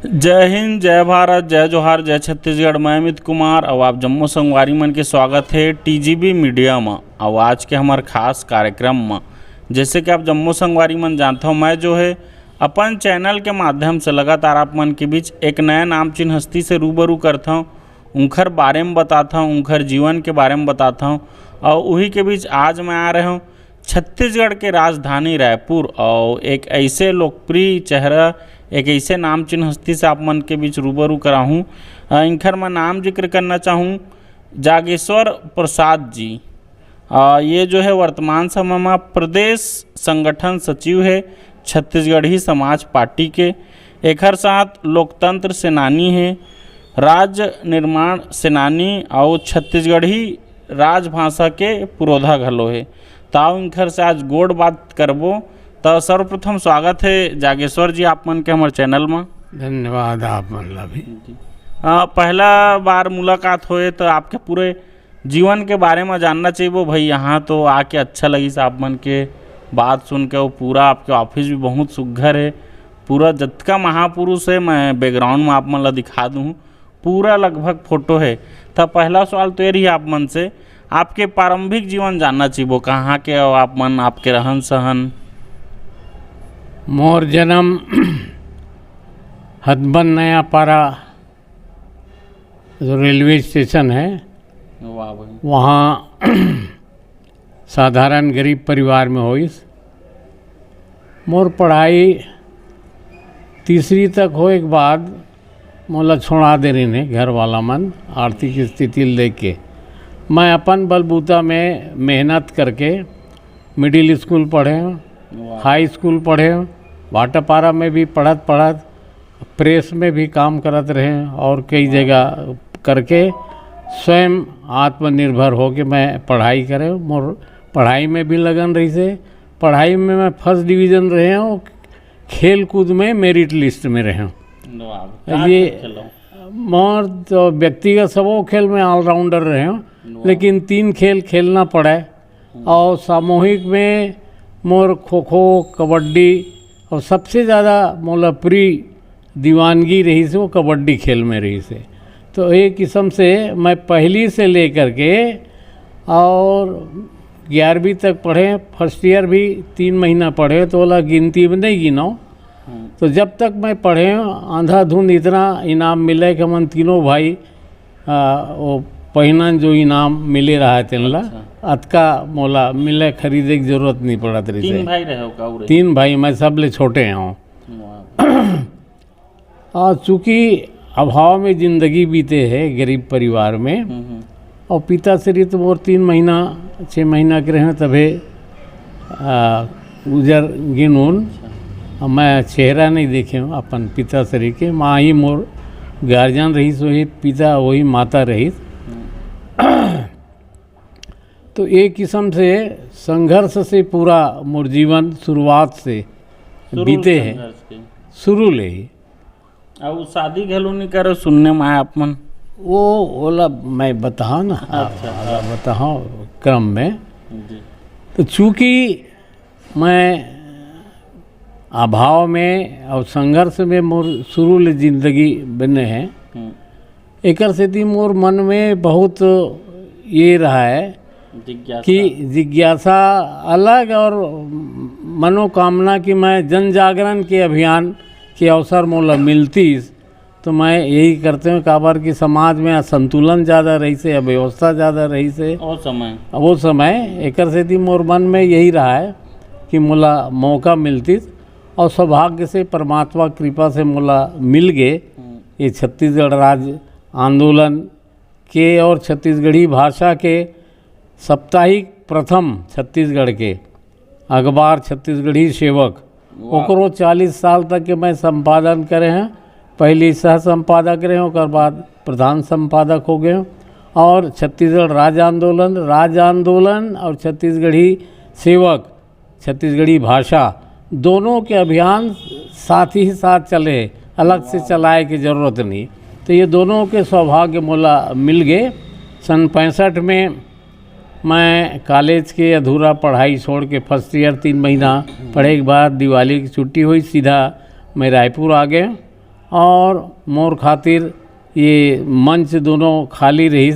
जय हिंद, जय भारत, जय जोहार, जय छत्तीसगढ़। मैं अमित कुमार और आप जम्मू संगवारी मन के स्वागत है टीजीबी मीडिया में। और आज के हमारे खास कार्यक्रम में जैसे कि आप जम्मू संगवारी मन जानते हो, मैं जो है अपन चैनल के माध्यम से लगातार आप मन के बीच एक नया नामचीन हस्ती से रूबरू करता हूँ, उनकर बारे में बताता हूँ, उनकर जीवन के बारे में बताता हूँ। और वही के बीच आज मैं आ रहा हूँ छत्तीसगढ़ के राजधानी रायपुर और एक ऐसे लोकप्रिय चेहरा, एक ऐसे नामचीन हस्ती से आप मन के बीच रूबरू करा हूँ। इनकर मैं नाम जिक्र करना चाहूँ जागेश्वर प्रसाद जी। ये जो है वर्तमान समय में प्रदेश संगठन सचिव है छत्तीसगढ़ी समाज पार्टी के। एक साथ लोकतंत्र सेनानी है, राज्य निर्माण सेनानी और छत्तीसगढ़ी राजभाषा के पुरोधा घलो है। ताऊ इनकर से आज गोड़ बात करबो। तो सर्वप्रथम स्वागत है जागेश्वर जी आप मन के हमारे चैनल में। धन्यवाद आप मन ला भी। पहला बार मुलाकात होए तो आपके पूरे जीवन के बारे में जानना चाहिए वो भाई। यहाँ तो आके अच्छा लगी आप मन के बात सुन के। वो पूरा आपके ऑफिस भी बहुत सुघर है, पूरा जतका महापुरुष है मैं बैकग्राउंड में आप मन ला दिखा दूँ, पूरा लगभग फोटो है। तो पहला सवाल तो ये रही आप मन से, आपके प्रारंभिक जीवन जानना चाहिए वो कहाँ के और आप मन, आपके रहन सहन। मोर जन्म हथबन नया पारा जो रेलवे स्टेशन है वाह भाई। वहाँ साधारण गरीब परिवार में होइस। मोर पढ़ाई तीसरी तक होए के बाद मोला छोड़ा दे रही ने घर वाला मन आर्थिक स्थिति देख के। मैं अपन बलबूता में मेहनत करके मिडिल स्कूल पढ़े हूँ, हाई स्कूल पढ़े हूँ, भाटापारा में भी पढ़त प्रेस में भी काम करत रहे और कई जगह करके स्वयं आत्मनिर्भर हो के मैं पढ़ाई करे। मोर पढ़ाई में भी लगन रही से, पढ़ाई में मैं फर्स्ट डिवीज़न रहे हूँ, खेल कूद में मेरिट लिस्ट में रहे हूँ। ये मोर तो व्यक्तिगत सबों खेल में ऑलराउंडर रहे हूँ, लेकिन 3 खेल खेलना पड़े। और सामूहिक में मोर खो खो, कबड्डी और सबसे ज़्यादा मोला प्रिय दीवानगी रही से वो कबड्डी खेल में रही से। तो एक किस्म से मैं पहली से लेकर के और 11वीं तक पढ़े, फर्स्ट ईयर भी 3 महीना पढ़े तो वाला गिनती में नहीं गिनाओ। तो जब तक मैं पढ़े अंधाधुंध इतना इनाम मिले कि हम तीनों भाई वो पहिना जो इनाम मिले रहा है तेनला अतका मोला मिले खरीदे की जरूरत नहीं पड़ा। 3 भाई रहे हो का? 3 भाई, मैं सब ले छोटे हूँ। और चूँकि अभाव में ज़िंदगी बीते है गरीब परिवार में, और पिता श्री तो मोर 3 महीना 6 महीना के रहे तभे गुजर गिनून। मैं चेहरा नहीं देखे हूँ अपन पिता श्री के। माँ ही मोर गार्जियन रही, वही पिता वही माता रही। तो एक किस्म से संघर्ष से पूरा मोर जीवन शुरुआत से बीते हैं, शुरू ले ही। और शादी घलो नहीं करो सुनने में आया आप मन? वो बोला मैं बताऊँ ना। अच्छा बताओ क्रम में जी। तो चूँकि मैं अभाव में और संघर्ष में मोर शुरू ले जिंदगी बने हैं, एक से मोर मन में बहुत ये रहा है कि जिज्ञासा अलग और मनोकामना कि मैं जन जागरण के अभियान के अवसर मोला मिलती तो मैं यही करते हूँ। काबर कि समाज में असंतुलन ज़्यादा रही से, अव्यवस्था ज़्यादा रही से वो समय एक से मोर मन में यही रहा है कि मोला मौका मिलती और सौभाग्य से परमात्मा कृपा से मोला मिल गए ये छत्तीसगढ़ राज्य आंदोलन के और छत्तीसगढ़ी भाषा के साप्ताहिक प्रथम छत्तीसगढ़ के अखबार छत्तीसगढ़ी सेवक ओकरो 40 साल तक के मैं संपादन करे हैं। पहले सह संपादक रहे, उसके बाद प्रधान संपादक हो गए। और छत्तीसगढ़ राज्य आंदोलन और छत्तीसगढ़ी सेवक छत्तीसगढ़ी भाषा दोनों के अभियान साथ ही साथ चले, अलग से चलाए की ज़रूरत नहीं। तो ये दोनों के सौभाग्य मोला मिल गए। सन 65 में मैं कॉलेज के अधूरा पढ़ाई छोड़ के फर्स्ट ईयर 3 महीना पढ़े के बाद दिवाली की छुट्टी हुई, सीधा मैं रायपुर आ गए और मोर खातिर ये मंच दोनों खाली रही।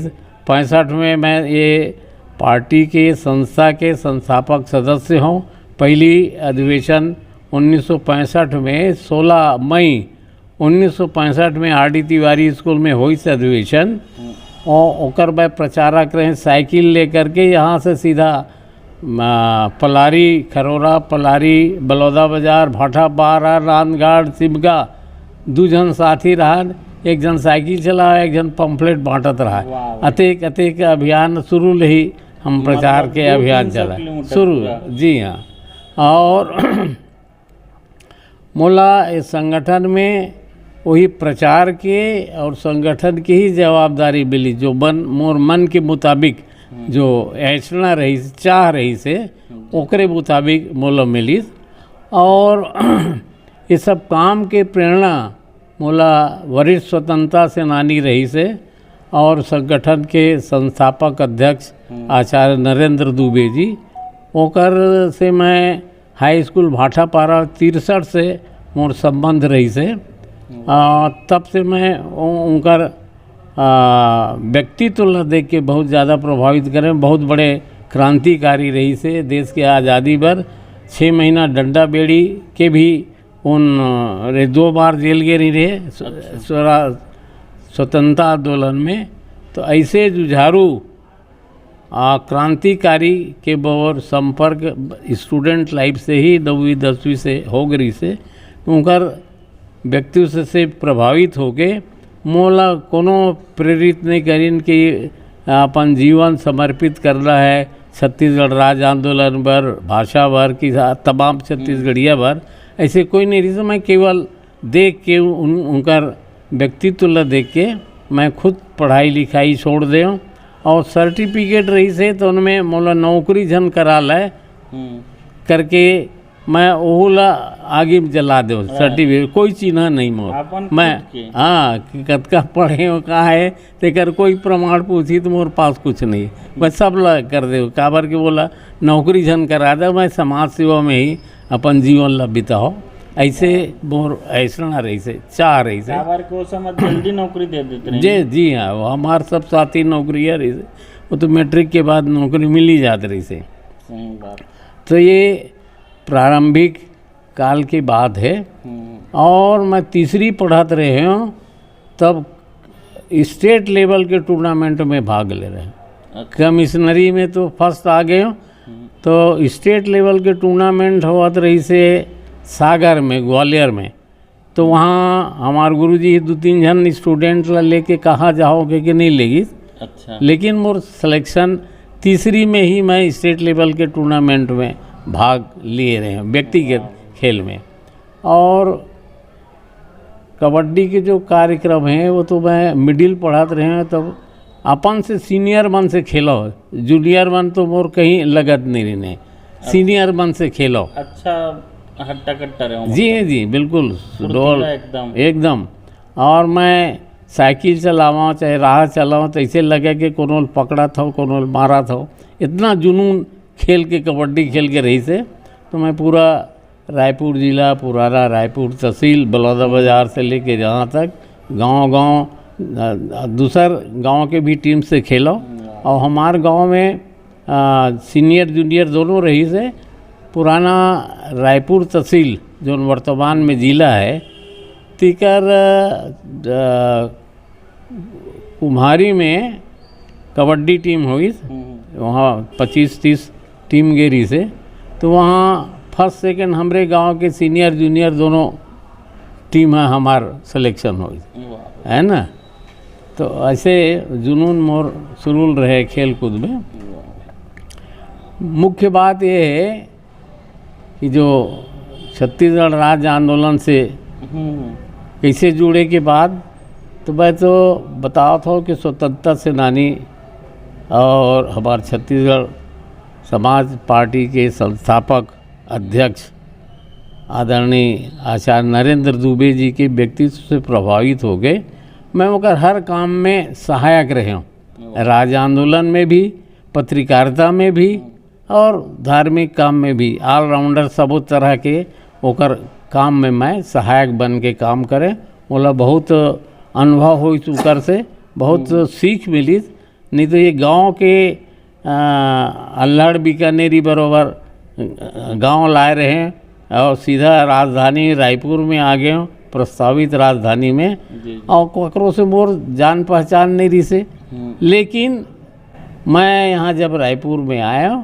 65 में मैं ये पार्टी के संस्था के संस्थापक सदस्य हूँ। पहली अधिवेशन 1965 में 16 मई 1965 में आर डी तिवारी स्कूल में हुई से अधिवेशन, और ओकर में प्रचारक रहे साइकिल लेकर के यहाँ से सीधा पलारी खरोरा, पलारी, बलौदा बाजार, भाटा बारा, रानघाट, सिमगा, 2 जन साथी रहा। एक जन साइकिल चला, एक जन पंफलेट बांटत रहा। अतेक अतेक अभियान शुरू ले ही हम प्रचार के अभियान चला शुरू। जी हाँ। और मोला इस संगठन में वही प्रचार के और संगठन की ही जवाबदारी मिली, जो मोर मन के मुताबिक जो ऐसा रही चाह रही से ओकरे मुताबिक मोला मिली। और ये सब काम के प्रेरणा मोला वरिष्ठ स्वतंत्रता सेनानी रही से और संगठन के संस्थापक अध्यक्ष आचार्य नरेंद्र दुबे जी, ओकर से मैं हाई स्कूल भाटापारा 63 से मोर संबंध रही से। तब से मैं उनकर व्यक्तित्व ला देख के बहुत ज़्यादा प्रभावित करें। बहुत बड़े क्रांतिकारी रही से देश के आज़ादी पर 6 महीना डंडा बेड़ी के भी उन 2 बार जेल गए नहीं रहे स्वतंत्रता आंदोलन में। तो ऐसे जुझारू क्रांतिकारी के बौर संपर्क स्टूडेंट लाइफ से ही 9वीं 10वीं से हो गई से उनकर व्यक्तित्व से प्रभावित होके मोला कोनो प्रेरित नहीं करीन कि अपन जीवन समर्पित करना है छत्तीसगढ़ राज्य आंदोलन पर, भाषा भर की तमाम छत्तीसगढ़िया भर। ऐसे कोई नहीं रही। मैं केवल देख के उनकर व्यक्तित्व ला देख के मैं खुद पढ़ाई लिखाई छोड़ दे और सर्टिफिकेट रही से तो उनमें मोला नौकरी झन करा लाए करके मैं ओला आगे जला दो सर्टिफिकेट। कोई चिन्ह नहीं मोर मैं हाँ कि कतका पढ़े हो कहाँ है तेकर कोई प्रमाण पूछी तो मोर पास कुछ नहीं। मैं सब ला कर दे काबर के बोला नौकरी झन करा दे। मैं समाज सेवा में ही अपन जीवन ला बिताओ। ऐसे मोर ऐसा रही से चाह रही से को समझ जल्दी नौकरी दे देते जी। जी हाँ, वो हमारे सब साथी नौकरी रही से वो तो मैट्रिक के बाद नौकरी मिल ही जाती रही से। सही बात। तो ये प्रारंभिक काल की बात है। और मैं तीसरी पढ़ात रहे हूँ तब स्टेट लेवल के टूर्नामेंट में भाग ले रहे हैं। कमिश्नरी में तो फर्स्ट आ गए हूँ। तो स्टेट लेवल के टूर्नामेंट होत रही से सागर में, ग्वालियर में। तो वहाँ हमारे गुरुजी 2-3 जन स्टूडेंट ला लेके कहाँ जाओगे कि नहीं लेगी। अच्छा। लेकिन मोर सिलेक्शन तीसरी में ही मैं स्टेट लेवल के टूर्नामेंट में भाग लिए रहे हैं व्यक्तिगत खेल में। और कबड्डी के जो कार्यक्रम हैं वो तो मैं मिडिल पढ़ाते रहे हैं। तब अपन से सीनियर मन से खेलो, जूनियर मन तो मोर कहीं लगत नहीं रहने, सीनियर मन से खेलो। अच्छा हट्टा कट्टा रहे जी जी बिल्कुल डोल एकदम। और मैं साइकिल चलावा चाहे राह चलावा तो ऐसे लगे कि कोनो पकड़ा था कोनो मारा था। इतना जुनून खेल के कबड्डी खेल के रही से। तो मैं पूरा रायपुर जिला, पुराना रायपुर तहसील, बलौदा बाजार से लेके जहाँ तक गांव दूसर गांव के भी टीम से खेलो। और हमारे गांव में सीनियर जूनियर दोनों रही से। पुराना रायपुर तहसील जो वर्तमान में जिला है तिकर कुम्हारी में कबड्डी टीम हुई। वहाँ 25-30 टीम गेरी से। तो वहाँ फर्स्ट सेकंड हमारे गांव के सीनियर जूनियर दोनों टीम है हमार सिलेक्शन हुई है ना। तो ऐसे जुनून मोर शुरू रहे खेल कूद में। मुख्य बात ये है कि जो छत्तीसगढ़ राज्य आंदोलन से कैसे जुड़े के बाद तो मैं तो बताओ था कि स्वतंत्रता सेनानी और हमारे छत्तीसगढ़ समाज पार्टी के संस्थापक अध्यक्ष आदरणीय आचार्य नरेंद्र दुबे जी के व्यक्तित्व से प्रभावित हो गए। मैं उनका हर काम में सहायक रहे हूँ, राज्य आंदोलन में भी, पत्रकारिता में भी और धार्मिक काम में भी। ऑलराउंडर सब तरह के ओकर काम में मैं सहायक बन के काम करें। बोला बहुत अनुभव हुई उकर से, बहुत सीख मिली। नहीं तो ये गांव के अल्हड़ बीकानेरी बरोबर गांव लाए रहे और सीधा राजधानी रायपुर में आ गए, प्रस्तावित राजधानी में। और ककरों से मोर जान पहचान नहीं रही से। लेकिन मैं यहाँ जब रायपुर में आया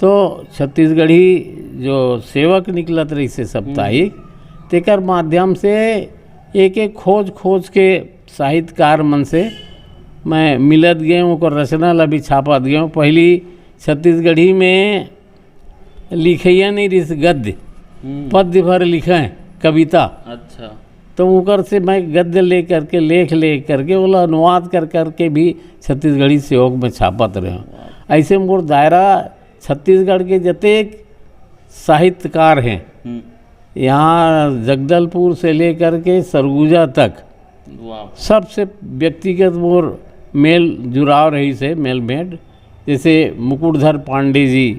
तो छत्तीसगढ़ी जो सेवक निकलत रही से साप्ताहिक, तेकर माध्यम से एक एक खोज के साहित्यकार मन से मैं मिलत गए, ओकर रचना ला भी छापत गए। पहली छत्तीसगढ़ी में लिखैया नहीं रही, गद्य पद्य भर लिखे कविता। अच्छा। तो ओकर से मैं गद्य ले करके लेख ले करके बोला अनुवाद कर करके भी छत्तीसगढ़ी सेवक में छापत रहे। ऐसे मोर दायरा छत्तीसगढ़ के जतेक साहित्यकार हैं, यहाँ जगदलपुर से लेकर के सरगुजा तक सबसे व्यक्तिगत मोर मेल जुड़ाव रही से मेलमेट। जैसे मुकुटधर पांडे जी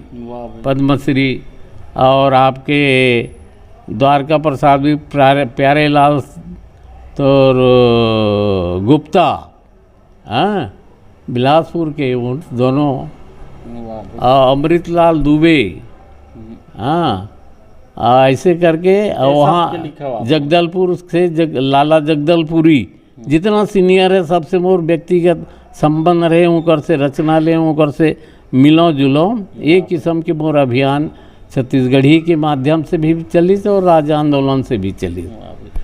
पद्मश्री, और आपके द्वारका प्रसाद भी प्यारे लाल तो गुप्ता, हाँ बिलासपुर के दोनों, अमृतलाल दुबे, हाँ ऐसे करके। और वहाँ जगदलपुर से लाला जगदलपुरी जितना सीनियर है सबसे मोर व्यक्तिगत संबंध रहे, उनकर से रचना ले, उनकर से मिलो जुलो। एक किस्म के मोर अभियान छत्तीसगढ़ी के माध्यम से भी चली और राज्य आंदोलन से भी चली।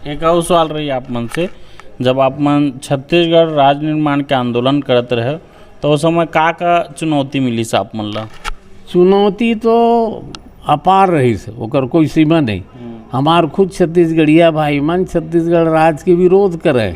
एक और सवाल रही आप मन से, जब आप मन छत्तीसगढ़ राज्य निर्माण के आंदोलन करत रहे तो उस समय का चुनौती मिली से आप मन ला? चुनौती तो अपार रही से, ओकर कोई सीमा नहीं। हमार खुद छत्तीसगढ़िया भाई मन छत्तीसगढ़ राज्य के विरोध करे,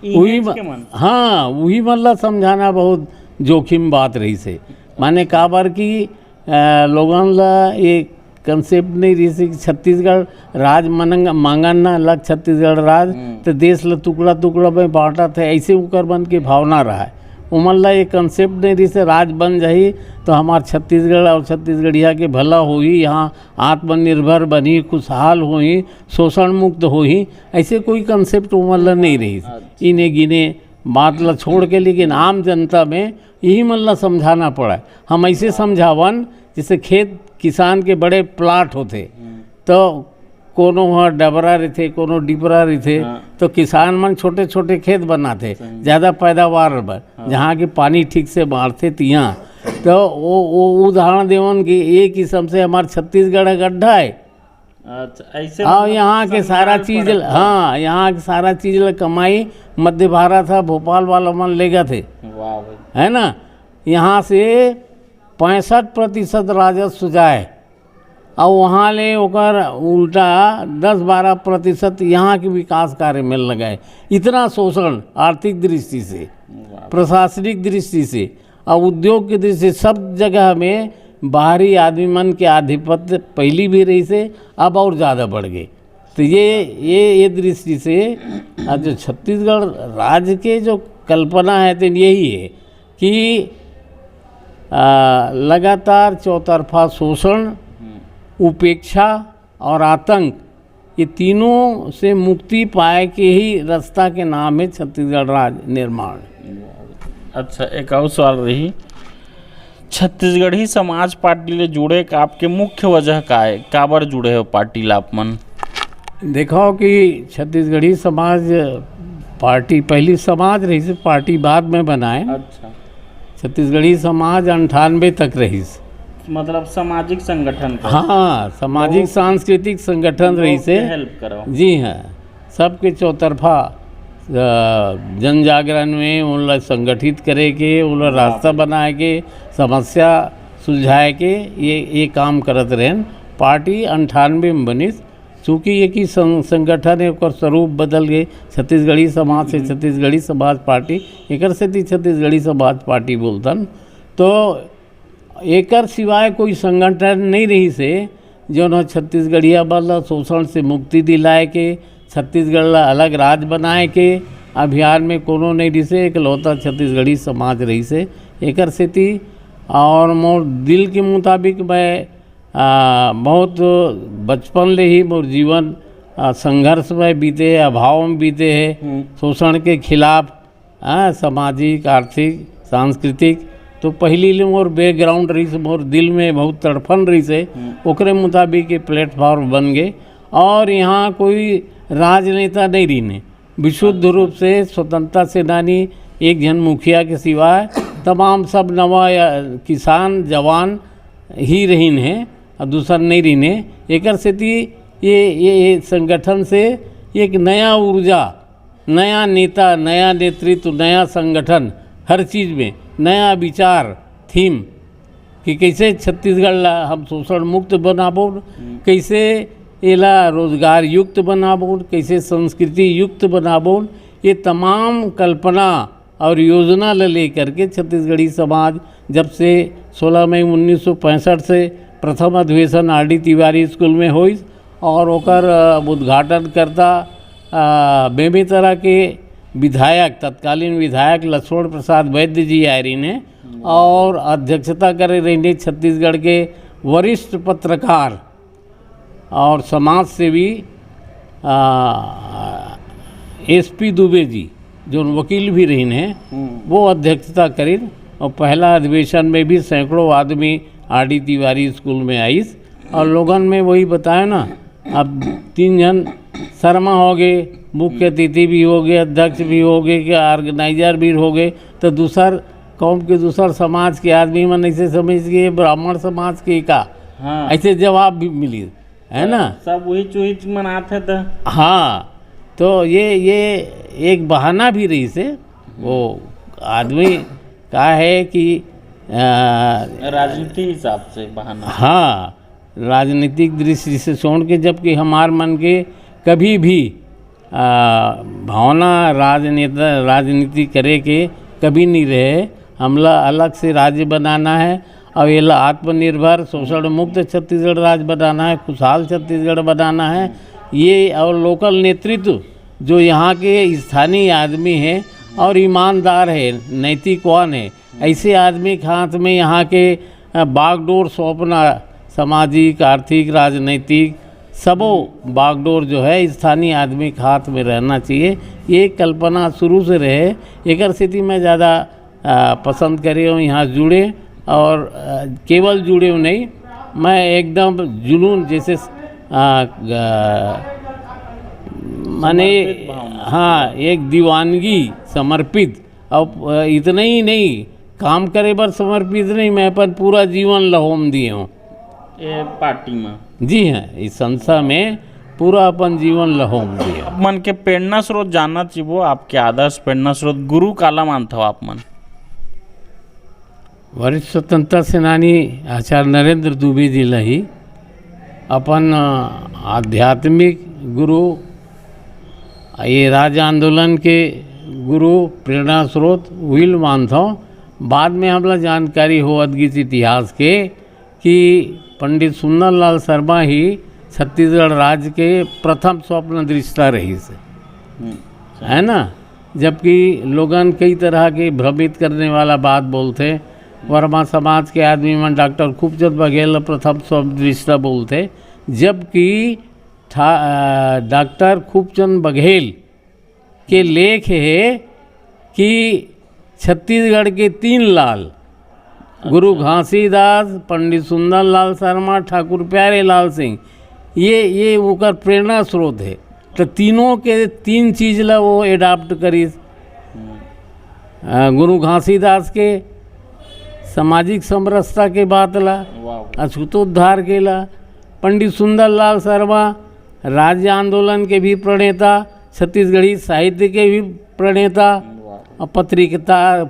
वही मन ला समझाना बहुत जोखिम बात रही से। माने काबर की लोगन ला ये कंसेप्ट नहीं रही से कि छत्तीसगढ़ राज मांगन ना अलग छत्तीसगढ़ राज तो देश ला टुकड़ा टुकड़ा में बांटा थे, ऐसे उकर मन के भावना रहा है। उमन ला ये कंसेप्ट नहीं रही से राज बन जाही तो हमार छत्तीसगढ़ और छत्तीसगढ़िया के भला होही, यहाँ आत्मनिर्भर बनी, खुशहाल होही, शोषण मुक्त होही, ऐसे कोई कंसेप्ट उमन ला नहीं रही। इन्हें गिने बात ला छोड़ के, लेकिन आम जनता में यही मन ला समझाना पड़ा। हम ऐसे समझावन जैसे खेत किसान के बड़े प्लाट होते, तो कोनो वहाँ डबरा रहते, कोनो डिबरा रहते, तो किसान मन छोटे छोटे खेत बनाते ज़्यादा पैदावार पर, जहाँ के पानी ठीक से मारते तिहाँ। तो वो उदाहरण देवन कि एक किस्म से हमारे छत्तीसगढ़ गड्ढा है। अच्छा, ऐसे और यहाँ के सारा चीज़, हाँ यहाँ के सारा चीज़ कमाई मध्य भारत था, भोपाल वाला मन ले गए थे, है ना। यहाँ से 65% राजस्व जाए और वहाँ ले ओकर उल्टा 10-12% यहाँ के विकास कार्य में लगाए। इतना शोषण आर्थिक दृष्टि से, प्रशासनिक दृष्टि से और उद्योग की दृष्टि से सब जगह में बाहरी आदमी मन के आधिपत्य पहली भी रही से, अब और ज़्यादा बढ़ गए। तो ये दृष्टि से जो छत्तीसगढ़ राज्य के जो कल्पना है तो यही है कि लगातार चौतरफा शोषण, उपेक्षा और आतंक, ये तीनों से मुक्ति पाए के ही रास्ता के नाम है छत्तीसगढ़ राज्य निर्माण। अच्छा, एक और सवाल रही, छत्तीसगढ़ी समाज पार्टी ले जुड़े का आपके मुख्य वजह का है, काबर जुड़े हो पार्टी ला आप मन? देखो कि छत्तीसगढ़ी समाज पार्टी पहली समाज रही से, पार्टी बाद में बनाए। अच्छा। छत्तीसगढ़ी समाज 98 तक रही, मतलब सामाजिक संगठन? हाँ, सामाजिक सांस्कृतिक संगठन रही से। हेल्प करो। जी हाँ, सबके चौतरफा जन जागरण में उन संगठित करे के, उन रास्ता बनाए के, समस्या सुलझाए के ये काम करत रहें। पार्टी 98 में बनी, चूँकि एक ही संगठन है, और स्वरूप बदल गए छत्तीसगढ़ी समाज से छत्तीसगढ़ी समाज पार्टी, एकर से छत्तीसगढ़ी समाज पार्टी बोलतन। तो एकर सिवाय कोई संगठन नहीं रही से जो न छत्तीसगढ़िया वाला शोषण से मुक्ति दिलाए के, छत्तीसगढ़ ला अलग राज्य बनाए के अभियान में कोनो नहीं रही से, इकलौता छत्तीसगढ़ी समाज रही से। एकर से थी और मोर दिल के मुताबिक मैं बहुत बचपन ले ही मोर जीवन संघर्ष में बीते, अभाव में बीते हैं, शोषण के खिलाफ, सामाजिक, आर्थिक, सांस्कृतिक। तो पहली ले मोर बैकग्राउंड रही से, मोर दिल में बहुत तड़फन रही से, ओकरे मुताबिक ये प्लेटफॉर्म बन गए। और यहाँ कोई राजनेता नहीं रही, विशुद्ध रूप से स्वतंत्रता सेनानी एक जन मुखिया के सिवाय तमाम सब नवा किसान जवान ही रहीन है और दूसर नहीं रहीने। एकर सेती ये संगठन से एक नया ऊर्जा, नया नेता, नया नेतृत्व, नया संगठन, हर चीज़ में नया विचार, थीम कि कैसे छत्तीसगढ़ ला हम शोषण मुक्त बनाबो, कैसे एला रोजगार युक्त बनाबो, कैसे संस्कृति युक्त बनाबो। ये तमाम कल्पना और योजना ले लेकर के छत्तीसगढ़ी समाज जब से 16 मई 1965 से प्रथम अधिवेशन आर डी तिवारी स्कूल में हुई और ओकर उद्घाटन करता बेमेतरा के विधायक, तत्कालीन विधायक लक्ष्मण प्रसाद वैद्य जी आए रही ने और अध्यक्षता करे रही छत्तीसगढ़ के वरिष्ठ पत्रकार और समाज सेवी एसपी दुबे जी जो वकील भी रही हैं, वो अध्यक्षता करी। और पहला अधिवेशन में भी सैकड़ों आदमी आर डी तिवारी स्कूल में आईस और लोगन में वही बताया ना, अब 3 जन शर्मा हो गए, मुख्य अतिथि भी हो गए, अध्यक्ष भी हो गए, कि ऑर्गेनाइजर भी हो गए। तो दूसर कौम के दूसर समाज के आदमी मन ऐसे समझ के ब्राह्मण समाज के का, ऐसे जवाब भी मिली है ना, सब वही चूहिच मनाते थे। हाँ, तो ये एक बहाना भी रही से वो आदमी का है कि राजनीति हिसाब से बहाना। हाँ, राजनीतिक दृष्टि से छोड़ के, जबकि हमार मन के कभी भी भावना राजनीति करे के कभी नहीं रहे। हमला अलग से राज्य बनाना है और ये आत्मनिर्भर शोषण मुक्त छत्तीसगढ़ राज्य बनाना है, खुशहाल छत्तीसगढ़ बनाना है। ये और लोकल नेतृत्व जो यहाँ के स्थानीय आदमी हैं और ईमानदार है, नैतिकवान है, ऐसे आदमी के हाथ में यहाँ के बागडोर सौंपना, सामाजिक, आर्थिक, राजनीतिक सबो बागडोर जो है स्थानीय आदमी के हाथ में रहना चाहिए। ये कल्पना शुरू से रहे, एकर स्थिति में ज़्यादा पसंद करे हूँ यहाँ जुड़े। और केवल जुड़े हो नहीं, मैं एकदम जुनून जैसे माने, हाँ, एक दीवानगी समर्पित। और इतना ही नहीं, काम करे पर समर्पित नहीं, मैं अपन पूरा जीवन लहोम दिए हूँ ये पार्टी में। जी हाँ, इस संस्था में पूरा अपन जीवन लहोम दिया। मन के प्रेरणा स्रोत जानना चाहिए, आपके आदर्श प्रेरणा स्रोत गुरु काला मानता हो आप मन? वरिष्ठ स्वतंत्रता सेनानी आचार्य नरेंद्र दुबे जी ही अपन आध्यात्मिक गुरु, ये राज्य आंदोलन के गुरु, प्रेरणा स्रोत विल मानता हूँ। बाद में हमला जानकारी हो अदगित इतिहास के कि पंडित सुंदरलाल शर्मा ही छत्तीसगढ़ राज्य के प्रथम स्वप्न दृष्टा रही से, है ना। जबकि लोगन कई तरह के भ्रमित करने वाला बात बोलते, वर्मा समाज के आदमी में डॉक्टर खूबचंद बघेल प्रथम स्वप्न दृष्टा बोलते, जबकि डॉक्टर खूबचंद बघेल के लेख है कि छत्तीसगढ़ के 3 लाल, गुरु घासीदास, पंडित सुंदरलाल शर्मा, ठाकुर प्यारे लाल सिंह, ये ओकर प्रेरणा स्रोत है। तो तीनों के 3 चीज़ ला वो एडाप्ट करी। गुरु घासीदास के सामाजिक समरसता के बात ला, अछूतोद्धार के ला। पंडित सुंदरलाल शर्मा राज्य आंदोलन के भी प्रणेता, छत्तीसगढ़ी साहित्य के भी प्रणेता और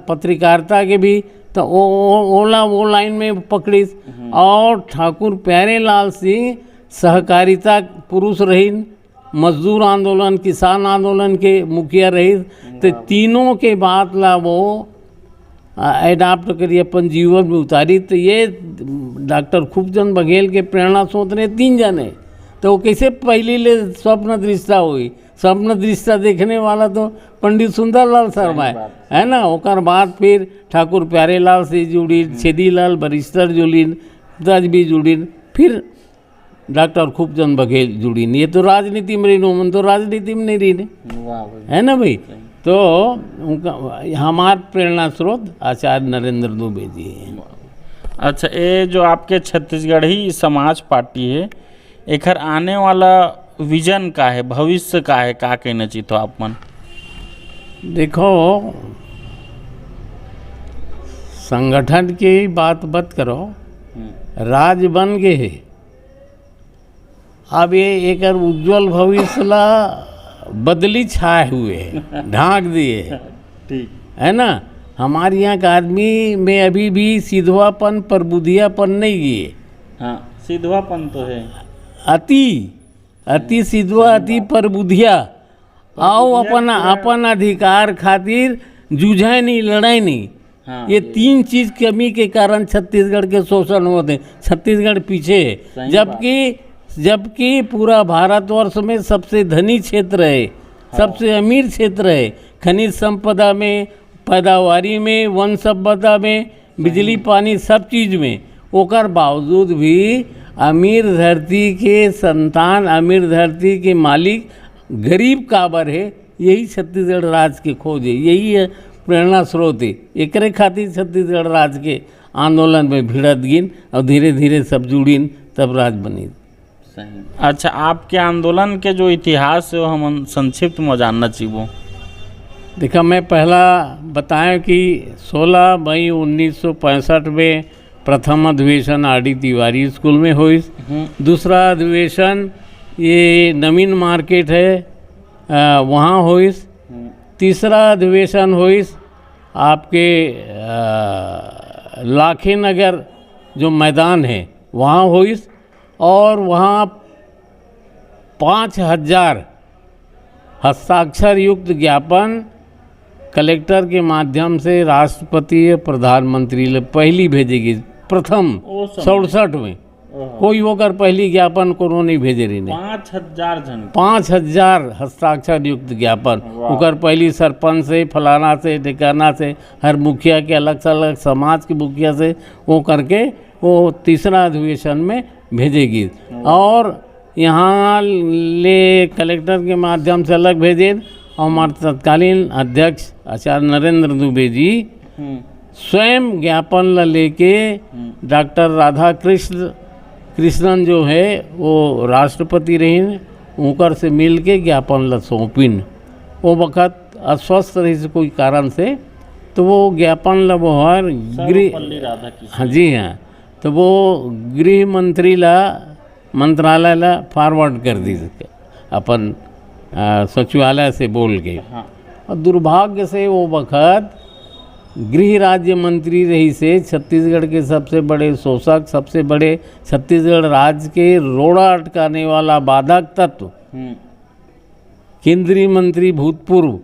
पत्रकारिता के भी, तो वो लाइन में पकड़ी। और ठाकुर प्यारे लाल सिंह सहकारिता पुरुष रही, मजदूर आंदोलन, किसान आंदोलन के मुखिया रही। तो तीनों के बात ला वो एडाप्ट करी, अपन जीवन में उतारी। तो ये डॉक्टर खूबचंद बघेल के प्रेरणा स्रोत ने 3 जने। तो वो कैसे पहली ले स्वप्न दृष्टा हुई? स्वप्न दृष्टा देखने वाला तो पंडित सुंदरलाल शर्मा है ना। ओकर बाद फिर ठाकुर प्यारे लाल से जुड़ी, छेदी लाल बरिस्टर जुड़ीन, दज भी जुड़ीन, फिर डॉक्टर खूबचंद बघेल जुड़ी नहीं, ये तो राजनीति में रही, मन तो राजनीति में नहीं रही ने, वाह भाई, है ना भाई। तो उनका हमार प्रेरणा स्रोत आचार्य नरेंद्र दुबे जी हैं। अच्छा, ये जो आपके छत्तीसगढ़ी समाज पार्टी है, एकर आने वाला विजन का है, भविष्य का है, का कहना चाहिए आप मन? देखो, संगठन की बात मत करो, राज बन गए है, अब ये एक उज्जवल भविष्य ला बदली छाए हुए है, ढांक दिए, ठीक है ना। हमारे यहाँ का आदमी में अभी भी सीधवापन प्रबुद्धियापन नहीं गए। हाँ, सीधवापन तो है, अति सीधवा, अति प्रबुद्धिया, आओ अपन अधिकार खातिर जूझे नहीं, लड़ाई नहीं। हाँ, ये तीन चीज कमी के कारण छत्तीसगढ़ के शोषण होते हैं, छत्तीसगढ़ पीछे है। जबकि पूरा भारतवर्ष में सबसे धनी क्षेत्र है, सबसे अमीर क्षेत्र है, खनिज संपदा में, पैदावारी में, वन संपदा में, बिजली पानी, सब चीज में। ओकर बावजूद भी अमीर धरती के संतान, अमीर धरती के मालिक गरीब काबर है, यही छत्तीसगढ़ राज्य के खोज है, यही है प्रेरणा स्रोत है। एकरे खातिर छत्तीसगढ़ राज्य के आंदोलन में भिड़त गिन और धीरे धीरे सब जुड़िन, तब राज बनी। सही। अच्छा, आपके आंदोलन के जो इतिहास है वो हम संक्षिप्त में जानना चाहिए। देखा, मैं पहला बताएं कि 16 मई 1965 में प्रथम अधिवेशन आर.डी. तिवारी स्कूल में हुई। दूसरा अधिवेशन ये नवीन मार्केट है वहाँ हुई। तीसरा अधिवेशन हुई आपके लाखे नगर जो मैदान है वहाँ हुई, और वहाँ 5000 हस्ताक्षर युक्त ज्ञापन कलेक्टर के माध्यम से राष्ट्रपति या प्रधानमंत्री ले पहली भेजेगी, प्रथम 67 में। कोई होकर पहली ज्ञापन को नहीं भेजे रही ने। 5000 हस्ताक्षर युक्त ज्ञापन, ओकर पहली सरपंच से, फलाना से, ठिकाना से, हर मुखिया के अलग से अलग समाज के मुखिया से वो करके वो तीसरा अधिवेशन में भेजेगी। और यहाँ ले कलेक्टर के माध्यम से अलग भेजे। हमारे तत्कालीन अध्यक्ष आचार्य नरेंद्र दुबे जी स्वयं ज्ञापन ला लेके डॉक्टर राधा कृष्णन जो है वो राष्ट्रपति रही, उनकर से मिल के ज्ञापन ला सौंपिन। वो वक़्त अस्वस्थ रही से कोई कारण से, तो वो ज्ञापन ला वो गृह, हाँ जी हाँ, तो वो गृह मंत्री ला मंत्रालय ला फॉरवर्ड कर दी अपन सचिवालय से बोल के। और दुर्भाग्य से वो वक़्त गृह राज्य मंत्री रही से छत्तीसगढ़ के सबसे बड़े शोषक, सबसे बड़े छत्तीसगढ़ राज्य के रोड़ा अटकाने वाला बाधक तत्व केंद्रीय मंत्री भूतपूर्व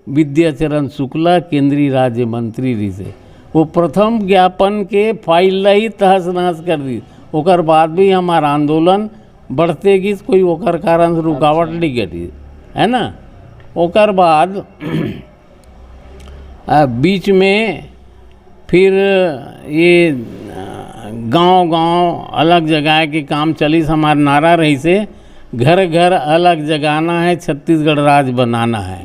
विद्याचरण शुक्ला केंद्रीय राज्य मंत्री रही से वो प्रथम ज्ञापन के फाइल ही तहस नहस कर दी। ओकर बाद भी हमारा आंदोलन बढ़ते गई, कोई ओकर कारण से रुकावट नहीं घटी, है ना। ओकर बाद बीच में फिर ये गांव अलग जगह के काम चली। हमारा नारा रही से घर घर अलग जगाना है, छत्तीसगढ़ राज्य बनाना है।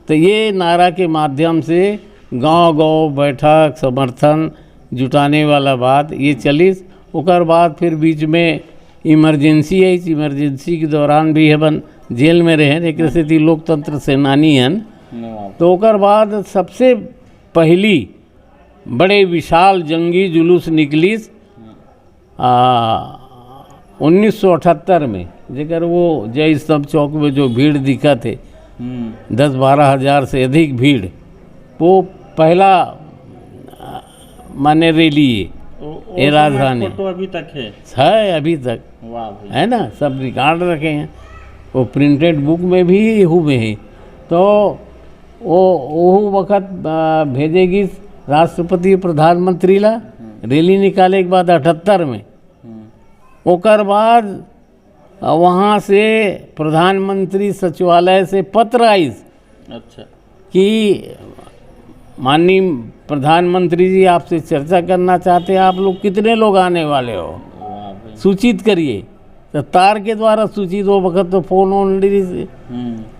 तो ये नारा के माध्यम से गांव बैठक समर्थन जुटाने वाला बात ये चली। ओकर बाद फिर बीच में इमरजेंसी आई, इमरजेंसी के दौरान भी हम जेल में रहे, एक से लोकतंत्र सेनानी हैं। तो ओकर बाद सबसे पहली बड़े विशाल जंगी जुलूस निकली 1978 में, जेकर वो जय स्तंभ चौक में जो भीड़ दिखा थे 10-12 हज़ार से अधिक भीड़, वो पहला माने रैली ये राजधानी तो अभी तक है अभी तक, है ना, सब रिकॉर्ड रखे हैं, वो प्रिंटेड बुक में भी हुए हैं। तो वो वक़्त भेजेगी राष्ट्रपति प्रधानमंत्री ला रैली निकाले के बाद 78 में। ओकर बाद वहाँ से प्रधानमंत्री सचिवालय से पत्र आई, अच्छा, कि माननीय प्रधानमंत्री जी आपसे चर्चा करना चाहते हैं, आप लोग कितने लोग आने वाले हो, सूचित करिए। तो तार के द्वारा सूचित हो वक्त तो फोन ऑन रही से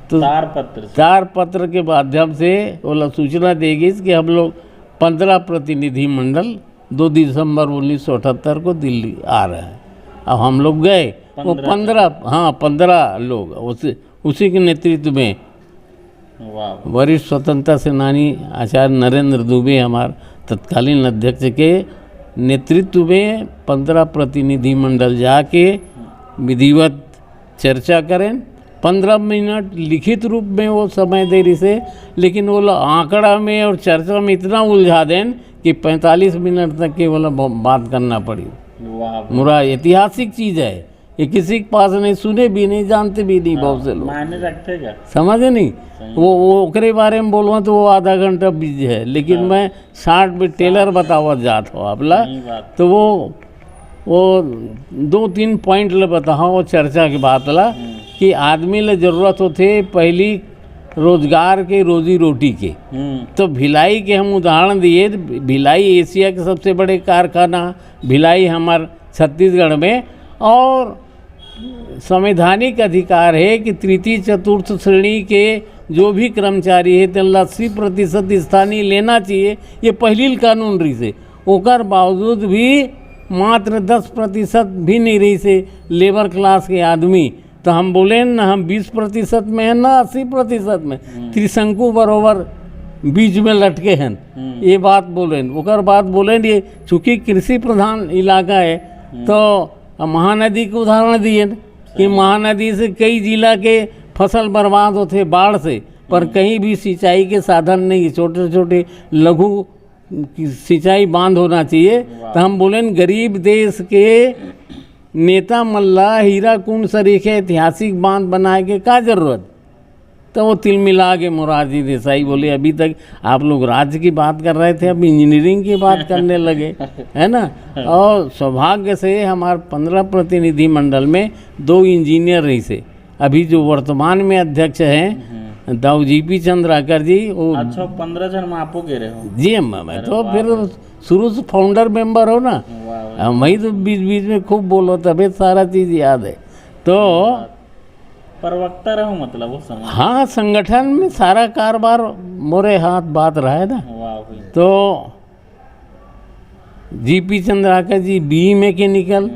तो तार पत्र के माध्यम से वो सूचना देगी कि हम लोग 15 प्रतिनिधि मंडल 2 दिसंबर 1978 को दिल्ली आ रहे हैं। अब हम लोग गए, वो 15 लोग उसी के नेतृत्व में वरिष्ठ स्वतंत्रता सेनानी आचार्य नरेंद्र दुबे हमारे तत्कालीन अध्यक्ष के नेतृत्व में 15 प्रतिनिधि मंडल जाके विधिवत चर्चा करें। 15 मिनट लिखित रूप में वो समय देरी से, लेकिन वो आंकड़ा में और चर्चा में इतना उलझा दें कि 45 मिनट तक के वो बात करना पड़ी। मुरा ऐतिहासिक चीज़ है, ये किसी के पास नहीं, सुने भी नहीं, जानते भी नहीं बहुत से लोग, मायने रखते क्या समझे नहीं। वो ओकरे बारे में बोलवा तो वो आधा घंटा बीज है, लेकिन मैं 60 में टेलर बतावा जात हो आपला, तो वो 2-3 पॉइंट ले बताओ वो चर्चा की बात ला कि आदमी ले जरूरत होते पहली रोजगार के, रोजी रोटी के। तो भिलाई के हम उदाहरण दिए, भिलाई एशिया के सबसे बड़े कारखाना भिलाई हमार छत्तीसगढ़ में, और संवैधानिक अधिकार है कि तृतीय चतुर्थ श्रेणी के जो भी कर्मचारी है तेला 80% स्थानीय लेना चाहिए, ये पहली कानून रही से। ओकर बावजूद भी मात्र 10% भी नहीं रही से लेबर क्लास के आदमी। तो हम बोले ना हम 20% में है ना 80% में, त्रिशंकु बरोबर बीच में लटके हैं, ये बात बोले। ओकर बात बोले ये चूँकि कृषि प्रधान इलाका है, तो महानदी के उदाहरण दिए कि महानदी से कई जिला के फसल बर्बाद होते बाढ़ से, पर कहीं भी सिंचाई के साधन नहीं, छोटे छोटे लघु सिंचाई बांध होना चाहिए। तो हम बोले गरीब देश के नेता मल्ला हीरा कुंड सरीखे ऐतिहासिक बांध बनाए के क्या जरूरत। तो वो तिलमिला के मोरारजी देसाई बोले अभी तक आप लोग राज्य की बात कर रहे थे, अब इंजीनियरिंग की बात करने लगे, है ना। और सौभाग्य से हमारे 15 प्रतिनिधि मंडल में 2 इंजीनियर रही से। अभी जो वर्तमान में अध्यक्ष हैं दाऊ जीपी चंद्राकर जी, वो 15 जन में आपो गिरे हो जी। मैं तो फिर शुरू से फाउंडर मेंबर हो ना, वही तो बीच बीच में खूब बोलो, तभी सारा चीज़ याद है। तो प्रवक्ता रहो मतलब वो समय। हाँ, संगठन में सारा कारोबार मोरे हाथ बात रहा है ना। तो GP Chandrakar ji B mechanical,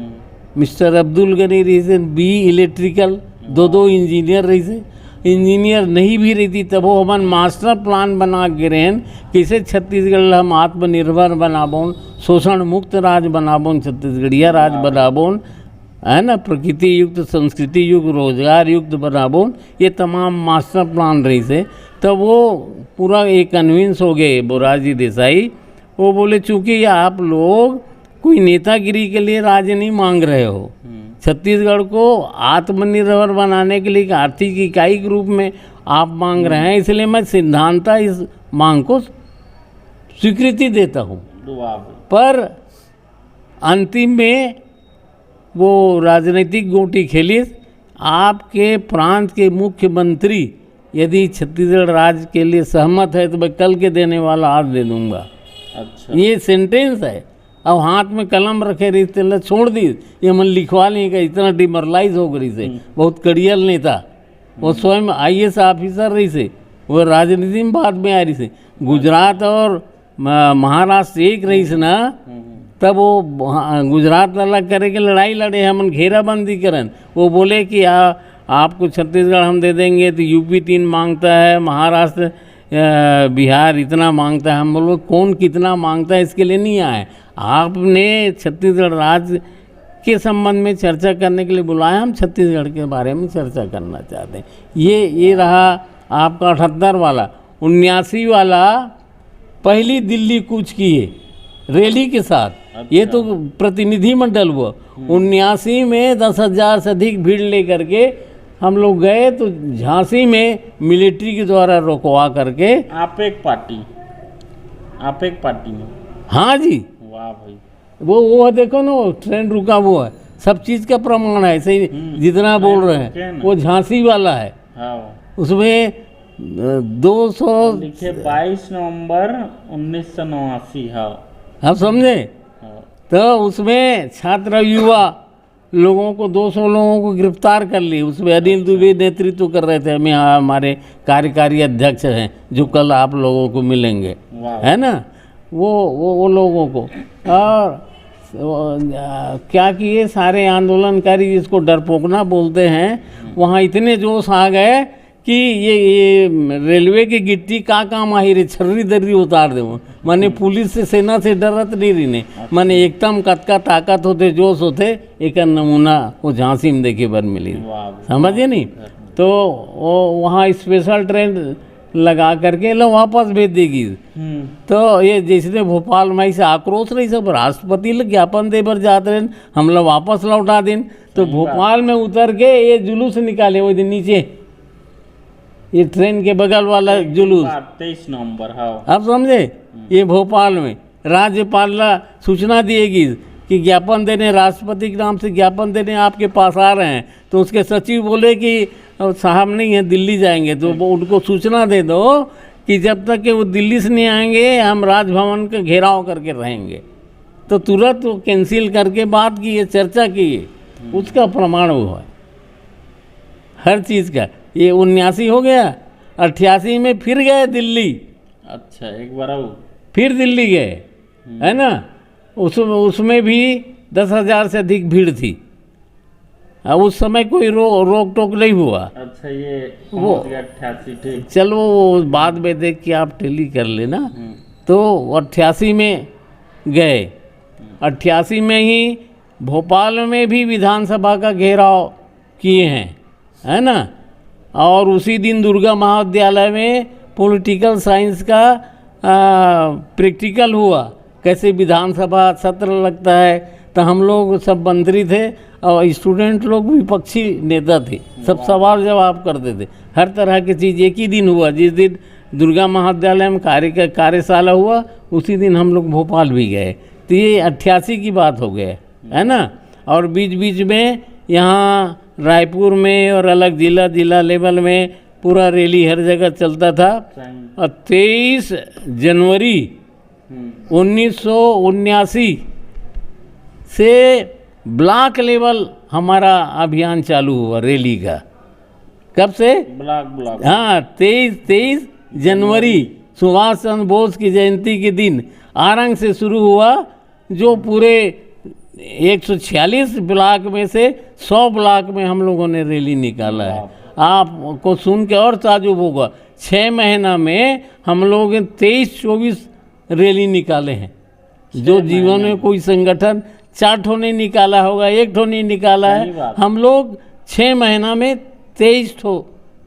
mister Abdul Gani रही से बी इलेक्ट्रिकल, 2 इंजीनियर रही से। इंजीनियर नहीं भी रहती तब वो हमारे मास्टर प्लान बना के रहें कैसे छत्तीसगढ़ हम आत्मनिर्भर बनाबोन, शोषण मुक्त राज्य बनाबोन, छत्तीसगढ़िया राज्य बनाबोन, है ना, प्रकृति युक्त, संस्कृति युक्त, रोजगार युक्त बनाबोन, ये तमाम मास्टर प्लान रही से। तब वो पूरा एक कन्विंस हो गए मोरारजी देसाई। वो बोले चूँकि आप लोग कोई नेतागिरी के लिए राज्य नहीं मांग रहे हो, छत्तीसगढ़ को आत्मनिर्भर बनाने के लिए एक आर्थिक इकाई के रूप में आप मांग रहे हैं, इसलिए मैं सिद्धांता इस मांग को स्वीकृति देता हूँ। पर अंतिम में वो राजनीतिक गोटी खेली। आपके प्रांत के मुख्यमंत्री यदि छत्तीसगढ़ राज्य के लिए सहमत है तो मैं कल के देने वाला आज दे दूंगा। अच्छा, ये सेंटेंस है। अब हाथ में कलम रखे रही थे, छोड़ दी, ये मन लिखवा लें का इतना डिमोरलाइज हो गई से। बहुत कड़ियल नेता, वो स्वयं IAS ऑफिसर रही से, वो राजनीति में बाद में आ रही से। गुजरात और महाराष्ट्र एक रही से ना, तब वो गुजरात अलग करे के लड़ाई लड़े, हम घेराबंदी करें। वो बोले कि आपको छत्तीसगढ़ हम दे देंगे, तो यूपी 3 मांगता है, महाराष्ट्र बिहार इतना मांगता है। हम बोलो कौन कितना मांगता है इसके लिए नहीं आए, आपने छत्तीसगढ़ राज्य के संबंध में चर्चा करने के लिए बुलाया, हम छत्तीसगढ़ के बारे में चर्चा करना चाहते हैं। ये रहा आपका 78 वाला। 79 वाला पहली दिल्ली कूच किए रैली के साथ। अच्छा। ये तो प्रतिनिधि मंडल हुआ। 79 में 10,000 से अधिक भीड़ लेकर के हम लोग गए, तो झांसी में मिलिट्री के द्वारा रोकवा करके। आप एक पार्टी में? हाँ जी। वाह भाई, वो देखो ना, वो ट्रेन रुका हुआ है, सब चीज़ का प्रमाण है। सही जितना बोल रहे हैं वो झांसी वाला है। हाँ। उसमें 200 लिखे 22 नवंबर 1989। हाँ, आप समझे। तो उसमें छात्र युवा लोगों को 200 लोगों को गिरफ्तार कर ली। उसमें अनिल दुबे नेतृत्व कर रहे थे। हम यहाँ हमारे कार्यकारी अध्यक्ष हैं जो कल आप लोगों को मिलेंगे, है ना, वो लोगों को। और क्या किए सारे आंदोलनकारी, जिसको डरपोकना बोलते हैं, वहाँ इतने जोश आ गए कि ये रेलवे की गिट्टी का काम आई रे, छर्री दर्री उतार दे। माने पुलिस से सेना से डरत नहीं रही ने, माने एकदम कतका ताकत होते, जोश होते। एक नमूना वो झांसी में देखे बर मिली, समझे नहीं। तो वो वहाँ स्पेशल ट्रेन लगा करके लो वापस भेज देगी। तो ये जैसे भोपाल में से आक्रोश रही, सब राष्ट्रपति लोग ज्ञापन दे बर जाते रहे, हम लोग वापस लौटा दें। तो भोपाल में उतर के ये जुलूस निकाले वो दिन नीचे, ये ट्रेन के बगल वाला जुलूस 23 नवंबर। हाँ, आप समझे। ये भोपाल में राज्यपाल सूचना दिएगी कि ज्ञापन देने, राष्ट्रपति के नाम से ज्ञापन देने आपके पास आ रहे हैं। तो उसके सचिव बोले कि साहब नहीं है, दिल्ली जाएंगे। तो वो उनको सूचना दे दो कि जब तक कि वो दिल्ली से नहीं आएंगे हम राजभवन का घेराव करके रहेंगे। तो तुरंत वो कैंसिल करके बात की, चर्चा की, उसका प्रमाण हुआ है हर चीज़ का। ये 79 हो गया, 88 में फिर गए दिल्ली। अच्छा, एक बार आओ फिर दिल्ली गए, है ना। उसमें भी 10,000 से अधिक भीड़ थी। अब उस समय कोई रोक टोक नहीं हुआ। अच्छा, ये वो 88 ठीक। चलो वो बाद में देख के आप टेली कर लेना। तो 88 में गए, 88 में ही भोपाल में भी विधानसभा का घेराव किए हैं, है ना। और उसी दिन दुर्गा महाविद्यालय में पॉलिटिकल साइंस का प्रैक्टिकल हुआ, कैसे विधानसभा सत्र लगता है। तो हम लोग सब मंत्री थे और स्टूडेंट लोग विपक्षी नेता थे, सब सवाल जवाब करते थे। हर तरह की चीज़ एक ही दिन हुआ। जिस दिन दुर्गा महाविद्यालय में कार्यशाला हुआ, उसी दिन हम लोग भोपाल भी गए। तो ये 88 की बात हो गया, है ना। और बीच बीच में यहाँ रायपुर में और अलग जिला लेवल में पूरा रैली हर जगह चलता था। और 23 जनवरी 1979 से ब्लॉक लेवल हमारा अभियान चालू हुआ रैली का। कब से? ब्लॉक। हाँ, 23 जनवरी सुभाष चंद्र बोस की जयंती के दिन आरंग से शुरू हुआ, जो पूरे 146 ब्लॉक में से 100 ब्लॉक में हम लोगों ने रैली निकाला है। आपको सुन के और ताजुब होगा, 6 महीना में हम लोगों ने 23-24 रैली निकाले हैं। जो जीवन में कोई संगठन 4 ठो नहीं निकाला होगा, 1 ठो नहीं निकाला है। हम लोग 6 महीना में 23 ठो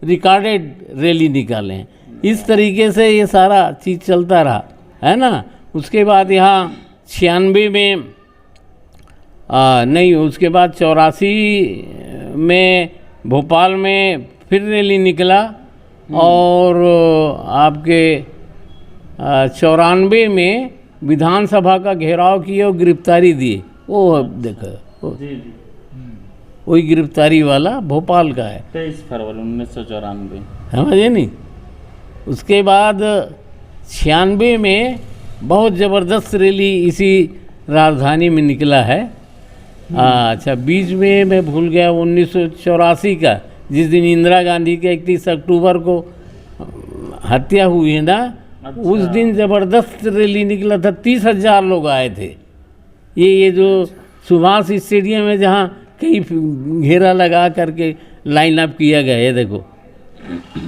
रिकॉर्डेड रैली निकाले हैं। इस तरीके से ये सारा चीज़ चलता रहा, है ना। उसके बाद यहाँ 96 में नहीं, उसके बाद 84 में भोपाल में फिर रैली निकला। और आपके 94 में विधानसभा का घेराव किए और गिरफ्तारी दिए। वो देखो, वही गिरफ्तारी वाला भोपाल का है, 23 फरवरी 1994। समझे नहीं। उसके बाद 96 में बहुत ज़बरदस्त रैली इसी राजधानी में निकला है। अच्छा, बीच में मैं भूल गया 1984 का, जिस दिन इंदिरा गांधी के 31 अक्टूबर को हत्या हुई है ना। अच्छा। उस दिन ज़बरदस्त रैली निकला था, 30,000 लोग आए थे। ये जो सुभाष स्टेडियम है, जहाँ कई घेरा लगा करके लाइन अप किया गया है, देखो।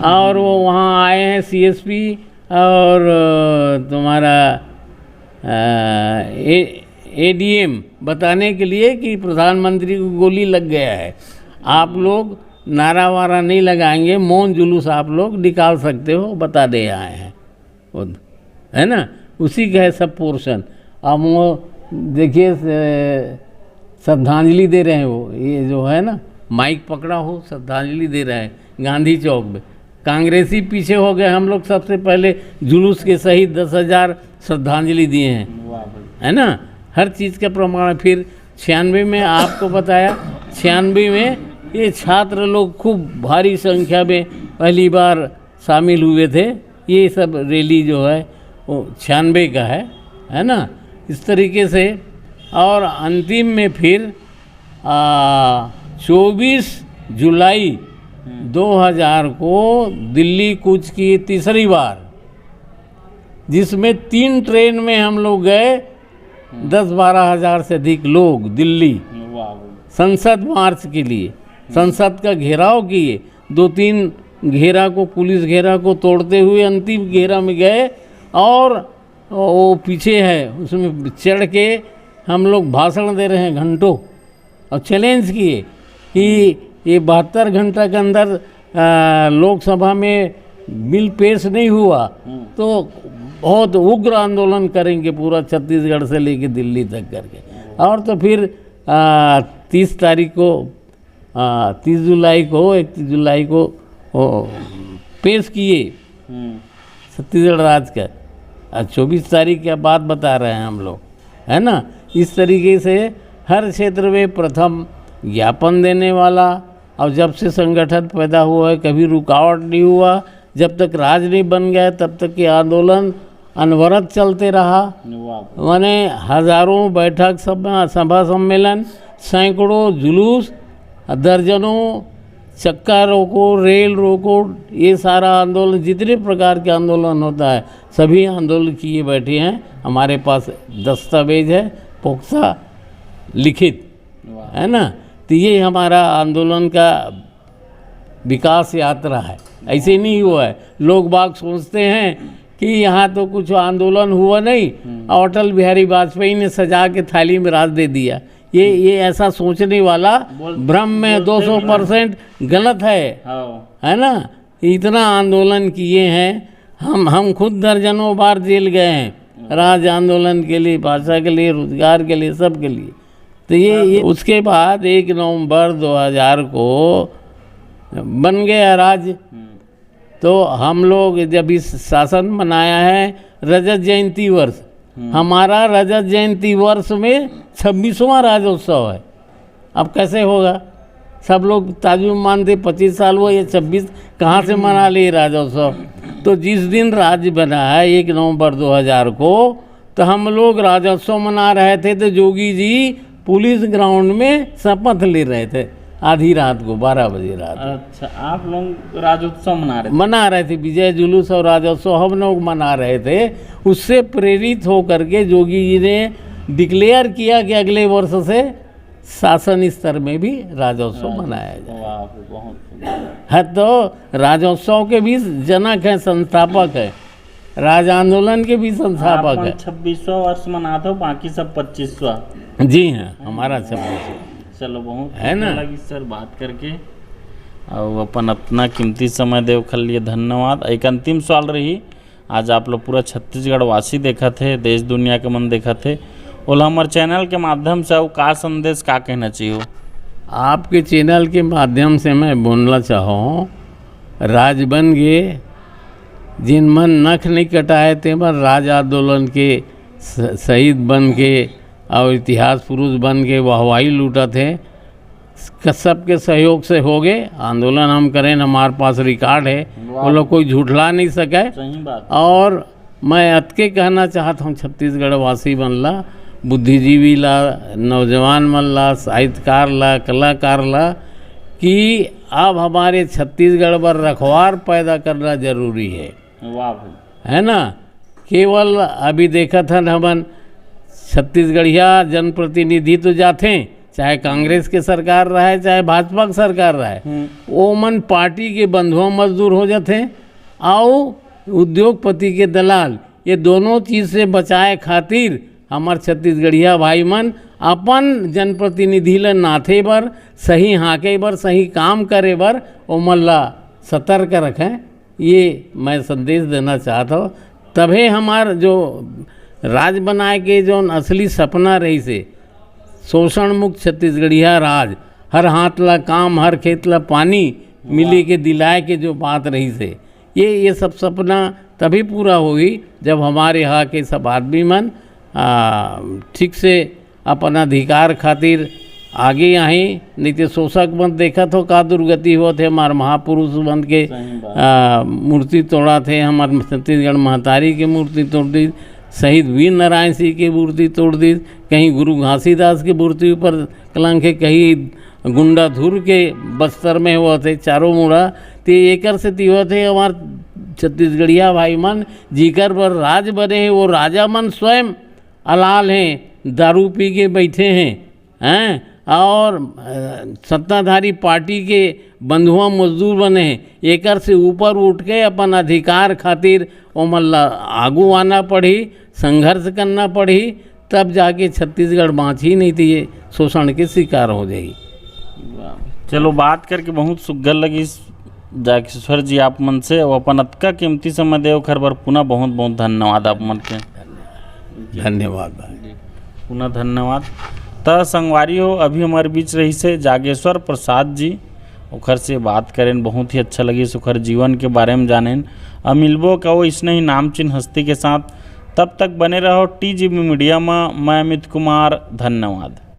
और वो वहाँ आए हैं CSP और तुम्हारा ADM बताने के लिए कि प्रधानमंत्री को गोली लग गया है। आप लोग नारा वारा नहीं लगाएंगे, मौन जुलूस आप लोग निकाल सकते हो, बता दे आए हैं, है ना। उसी का है सब पोर्शन। अब वो देखिए श्रद्धांजलि दे रहे हैं, वो ये जो है ना, माइक पकड़ा हो श्रद्धांजलि दे रहे हैं गांधी चौक में। कांग्रेसी पीछे हो गए, हम लोग सबसे पहले जुलूस के सहित 10,000 श्रद्धांजलि दिए हैं, है ना। हर चीज़ का प्रमाण। फिर 96 में आपको बताया, 96 में ये छात्र लोग खूब भारी संख्या में पहली बार शामिल हुए थे। ये सब रैली जो है वो 96 का है ना। इस तरीके से। और अंतिम में फिर 24 जुलाई 2000 को दिल्ली कूच की तीसरी बार, जिसमें 3 ट्रेन में हम लोग गए, 10-12 हज़ार से अधिक लोग दिल्ली संसद मार्च के लिए, संसद का घेराव किए। 2-3 घेरा को, पुलिस घेरा को तोड़ते हुए अंतिम घेरा में गए, और वो पीछे है उसमें चढ़ के हम लोग भाषण दे रहे हैं घंटों, और चैलेंज किए कि ये 72 घंटा के अंदर लोकसभा में बिल पेश नहीं हुआ तो बहुत उग्र आंदोलन करेंगे, पूरा छत्तीसगढ़ से लेके दिल्ली तक करके। और तो फिर 30 तारीख को 30 जुलाई को 31 जुलाई को पेश किए छत्तीसगढ़ राज्य का। 24 तारीख की बात बता रहे हैं हम लोग, है ना। इस तरीके से हर क्षेत्र में प्रथम ज्ञापन देने वाला, और जब से संगठन पैदा हुआ है कभी रुकावट नहीं हुआ। जब तक राज नहीं बन गया तब तक के आंदोलन अनवरत चलते रहा। माने हजारों बैठक, सभा सम्मेलन, सैकड़ों जुलूस, दर्जनों चक्का रोको, रेल रोको, ये सारा आंदोलन, जितने प्रकार के आंदोलन होता है सभी आंदोलन किए बैठे हैं। हमारे पास दस्तावेज है पुख्ता लिखित, है ना। तो ये हमारा आंदोलन का विकास यात्रा है, ऐसे नहीं हुआ है। लोग बाग सोचते हैं कि यहाँ तो कुछ आंदोलन हुआ नहीं, अटल बिहारी वाजपेयी ने सजा के थाली में राज दे दिया। ये ऐसा सोचने वाला भ्रम में 200% गलत है ना। इतना आंदोलन किए हैं हम खुद दर्जनों बार जेल गए हैं, राज आंदोलन के लिए, भाषा के लिए, रोजगार के लिए, सब के लिए। तो ये उसके बाद 1 नवंबर 2000 को बन गया राज्य। तो हम लोग जब इस शासन मनाया है रजत जयंती वर्ष, हमारा रजत जयंती वर्ष में 26वां राज्योत्सव है। अब कैसे होगा, सब लोग ताजुब मानते 25 साल हुआ, ये 26 कहाँ से मना लिए राज्योत्सव। तो जिस दिन राज्य बना है 1 नवंबर 2000 को, तो हम लोग राज्योत्सव मना रहे थे, तो जोगी जी पुलिस ग्राउंड में शपथ ले रहे थे आधी रात को, 12 बजे रात। अच्छा, आप लोग राज्योत्सव मना रहे थे, विजय जुलूस और राज्योत्सव हम लोग मना रहे थे। उससे प्रेरित होकर के जोगी जी ने डिक्लेयर किया कि अगले वर्ष से शासन स्तर में भी राज्योत्सव मनाया जाए। है तो राज्योत्सव के भी जनक है, संस्थापक है, राज आंदोलन के भी संस्थापक है। 26वां वर्ष मनाते हो, बाकी सब 25वां। जी हाँ, हमारा 26वां। चलो, बहुत है ना लगी सर बात करके, और अपन अपना कीमती समय देव खल लिए धन्यवाद। एक अंतिम सवाल रही, आज आप लोग पूरा छत्तीसगढ़ वासी देखा थे, देश दुनिया के मन देखा थे, ओला हमारे चैनल के माध्यम से वो का संदेश का कहना चाहिए? आपके चैनल के माध्यम से मैं बोलना चाहूँ, राज बन गए, जिन मन नख नहीं कटाए थे पर राज आंदोलन के शहीद बन के और इतिहास पुरुष बन के वाहवाही लूटा थे, सबके सहयोग से हो गए आंदोलन। हम करें, हमारे पास रिकॉर्ड है, वो लोग कोई झूठला नहीं सके। सही बात। और मैं अतके कहना चाहता हूँ छत्तीसगढ़ वासी बनला, बुद्धिजीवी ला, नौजवान मन ला, साहित्यकार ला, कलाकार ला, कि अब हमारे छत्तीसगढ़ पर रखवार पैदा करना जरूरी है। वाह भाई, है ना। केवल अभी देखा था हमन छत्तीसगढ़िया जनप्रतिनिधि तो जाते, चाहे कांग्रेस के सरकार रहे चाहे भाजपा की सरकार रहे, वो मन पार्टी के बंधुआ मजदूर हो जाते, और उद्योगपति के दलाल। ये दोनों चीज़ से बचाए खातिर हमार छत्तीसगढ़िया भाई मन अपन जनप्रतिनिधि ल नाथे बर, सही हाँके बर, सही काम करे बर ओमन ला सतर्क रखें। ये मैं संदेश देना चाहता हूँ। तभी हमार जो राज बनाए के जो असली सपना रही से, शोषण मुक्त छत्तीसगढ़िया राज, हर हाथ ला काम, हर खेत ला पानी मिली के दिलाए के जो बात रही से, ये सब सपना तभी पूरा होगी जब हमारे यहाँ के सब आदमी मन ठीक से अपन अधिकार खातिर आगे आई। नहीं तो शोषक मन देखा तो का दुर्गति हुआ थे, हमारे महापुरुष बन के मूर्ति तोड़ा थे, हमारे छत्तीसगढ़ महतारी की मूर्ति तोड़ दी, शहीद वीर नारायण सिंह की मूर्ति तोड़ दी, कहीं गुरु घासीदास की मूर्ति ऊपर कलंक के कहीं गुंडा धुर के बस्तर में हुआ थे चारों मुड़ा ते एकर से हुआ थे हमार छत्तीसगढ़िया भाई मन जीकर पर राज बने हैं, वो राजा मन स्वयं अलाल हैं, दारू पी के बैठे हैं और सत्ताधारी पार्टी के बंधुआ मजदूर बने हैं। एकर से ऊपर उठ के अपन अधिकार खातिर ओमन आगू आना पड़ी, संघर्ष करना पड़ी, तब जाके छत्तीसगढ़ बाँची, नहीं तो ये शोषण के शिकार हो जाएगी। चलो बात करके बहुत सुग्घर लगी जागेश्वर जी आप मन से, और अपन अतका कीमती समय देव खर बर पुनः बहुत बहुत धन्यवाद आप मन के। धन्यवाद भाई, पुनः धन्यवाद। त संगवारी हो अभी हमारे बीच रही से जागेश्वर प्रसाद जी, ओखर से बात करें बहुत ही अच्छा लगी, सुखर जीवन के बारे में जानें। अब मिलबो का वो इसने ही नामचीन हस्ती के साथ, तब तक बने रहो TGB मीडिया में। मैं अमित कुमार, धन्यवाद।